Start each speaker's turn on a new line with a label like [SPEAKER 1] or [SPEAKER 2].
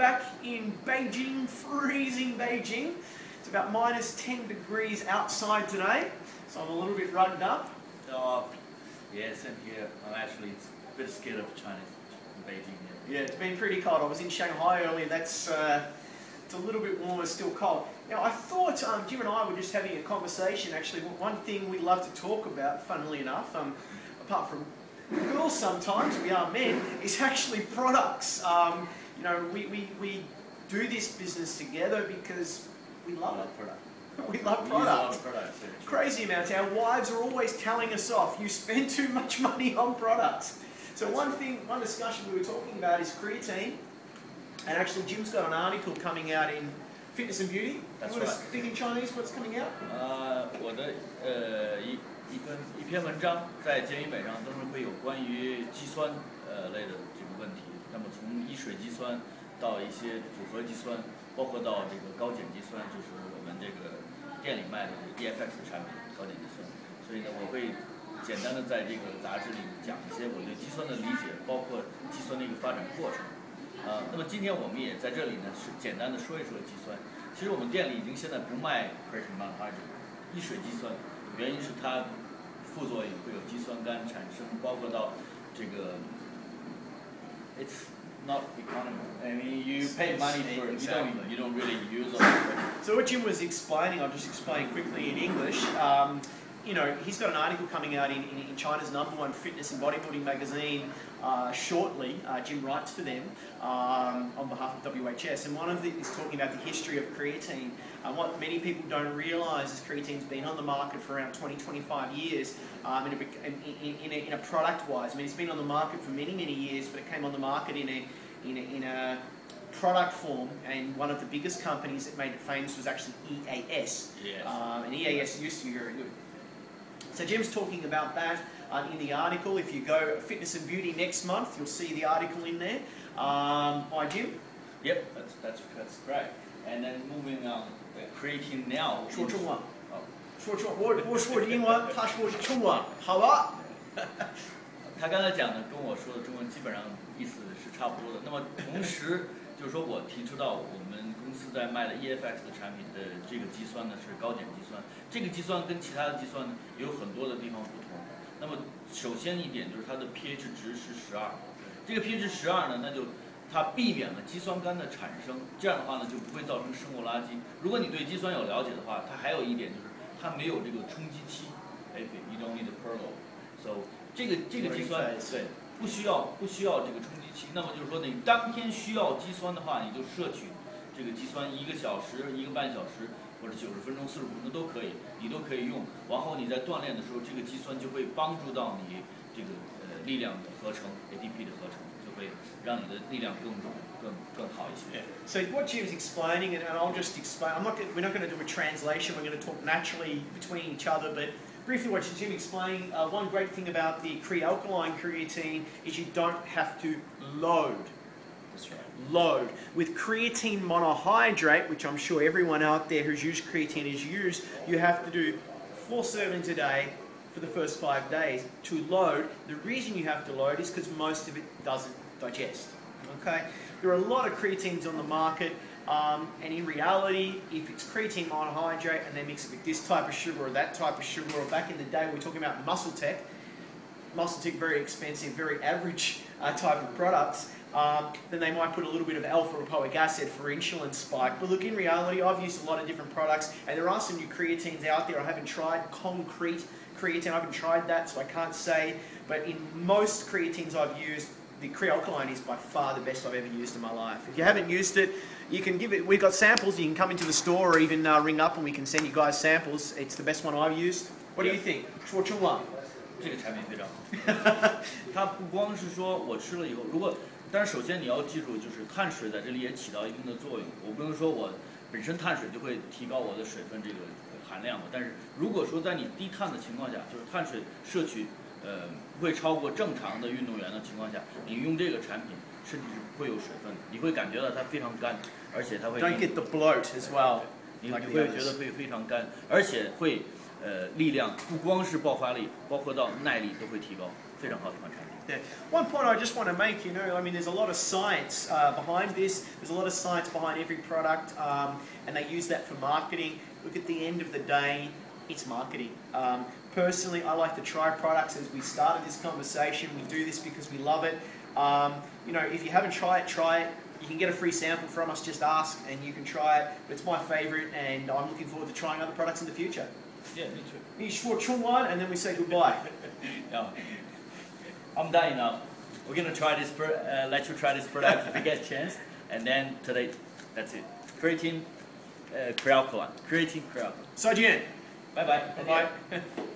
[SPEAKER 1] back in Beijing, freezing Beijing. It's about -10 degrees outside today, so I'm a little bit rugged up.
[SPEAKER 2] Yeah, same here. I'm actually a bit scared of China in Beijing.
[SPEAKER 1] Yeah, it's been pretty cold. I was in Shanghai earlier. It's a little bit warmer, still cold. Now, I thought Jim and I were just having a conversation. Actually, one thing we love to talk about, funnily enough, apart from girls sometimes, we are men, is actually products. You know, we do this business together because we love it. We love products. Crazy amounts. Our wives are always telling us off. You spend too much money on products. So one discussion we were talking about is creatine. And actually Jim's got an article coming out in Fitness and Beauty.
[SPEAKER 2] That's
[SPEAKER 1] you want
[SPEAKER 2] right.
[SPEAKER 1] to speak in Chinese what's coming out?
[SPEAKER 2] 我的一篇文章在健美上都是会有关于肌酸类的这个问题。那么从一水肌酸到一些复合肌酸，包括到这个高碱基酸，就是我们这个店里卖的 EFX 的产品高碱基酸。所以呢，我会简单的在这个杂志里讲一些我对肌酸的理解，包括肌酸的一个发展过程。那么今天我们也在这里呢，是简单的说一说肌酸。其实我们店里已经现在不卖 Creatine 一水肌酸，原因是它副作用会有肌酸酐产生，包括到这个 it's not economical. I mean, you pay money for it, you don't really use it.
[SPEAKER 1] So what Jim was explaining, I'll just explain quickly in English. You know, he's got an article coming out in China's #1 fitness and bodybuilding magazine shortly. Jim writes for them on behalf of WHS, and one of it is talking about the history of creatine. What many people don't realise is creatine's been on the market for around 20-25 years in a product-wise. I mean, it's been on the market for many years, but it came on the market in a product form, and one of the biggest companies that made it famous was actually EAS.
[SPEAKER 2] Yes.
[SPEAKER 1] And EAS used to be very good. So Jim's talking about that in the article. If you go Fitness and Beauty next month, you'll see the article in there by Jim.
[SPEAKER 2] Yep, that's great. And then moving on, creatine now.
[SPEAKER 1] 说中文。我说英文，他说中文，好吧？
[SPEAKER 2] 他刚才讲的跟我说的中文基本上意思是差不多的。那么同时就是说我提出到我们公司在卖的 EFX 的产品的这个肌酸呢是高碱基酸，这个肌酸跟其他的肌酸呢也有很多的地方不同。那么首先一点就是它的 pH 值是12，这个 pH 12呢，那就它避免了肌酸酐的产生，这样的话呢就不会造成生物垃圾。如果你对肌酸有了解的话，它还有一点就是它没有这个冲击期 ，you don't need a purloin。So 这个肌酸对不需要这个冲击期。那么就是说你当天需要肌酸的话，你就摄取这个肌酸1个小时、1个半小时或者90分钟、45分钟都可以，你都可以用。然后你在锻炼的时候，这个肌酸就会帮助到你这个力量的合成 ，ATP 的合成，就会让你的力量更好一些。
[SPEAKER 1] So what Jim's explaining, and I'll just explain. We're not going to do a translation. We're going to talk naturally between each other, but. Briefly, what Jim explained, one great thing about the alkaline creatine is you don't have to load.
[SPEAKER 2] That's right.
[SPEAKER 1] Load. With creatine monohydrate, which I'm sure everyone out there who's used creatine has used, you have to do 4 servings a day for the first 5 days to load. The reason you have to load is because most of it doesn't digest. Okay? There are a lot of creatines on the market. And in reality, if it's creatine monohydrate and they mix it with this type of sugar or that type of sugar, or back in the day we were talking about Muscle Tech, very expensive, very average type of products, then they might put a little bit of alpha-lipoic acid for insulin spike. But look, in reality, I've used a lot of different products, and there are some new creatines out there. I haven't tried concrete creatine, I haven't tried that, so I can't say, but in most creatines I've used, the Crealkaline is by far the best I've ever used in my life. If you haven't used it, you can give it. We've got samples. You can come into the store or even ring up and we can send you guys samples. It's the best one I've used. What do you think? 说中文。
[SPEAKER 2] 这个产品非常好。它不光是说我吃了以后，但是首先你要记住，就是碳水在这里也起到一定的作用。我不能说我本身碳水就会提高我的水分这个含量嘛，但是如果说在你低碳的情况下，就是碳水摄取不会超过正常的运动员的情况下，你用这个产品身体是不会有水分，你会感觉到它非常干，而且它会
[SPEAKER 1] Don't get the bloat as well.
[SPEAKER 2] 你会觉得会非常干，而且会力量不光是爆发力，包括到耐力都会提高，非常好的一款产品。
[SPEAKER 1] Yeah. One point I just want to make, you know, I mean, there's a lot of science behind this. There's a lot of science behind every product, and they use that for marketing. Look, at the end of the day, it's marketing. Personally, I like to try products. As we started this conversation, we do this because we love it. You know, if you haven't tried it, try it. You can get a free sample from us, just ask and you can try it. But it's my favourite, and I'm looking forward to trying other products in the future.
[SPEAKER 2] Yeah, me too.
[SPEAKER 1] You sure chung one, and then we say goodbye.
[SPEAKER 2] No, I'm done enough. We're gonna try this. Let you try this product if you get a chance, and then today, that's it. Creatine, Crealkaline. Creatine, Crealkaline.
[SPEAKER 1] 再见。
[SPEAKER 2] 拜拜。
[SPEAKER 1] 拜拜。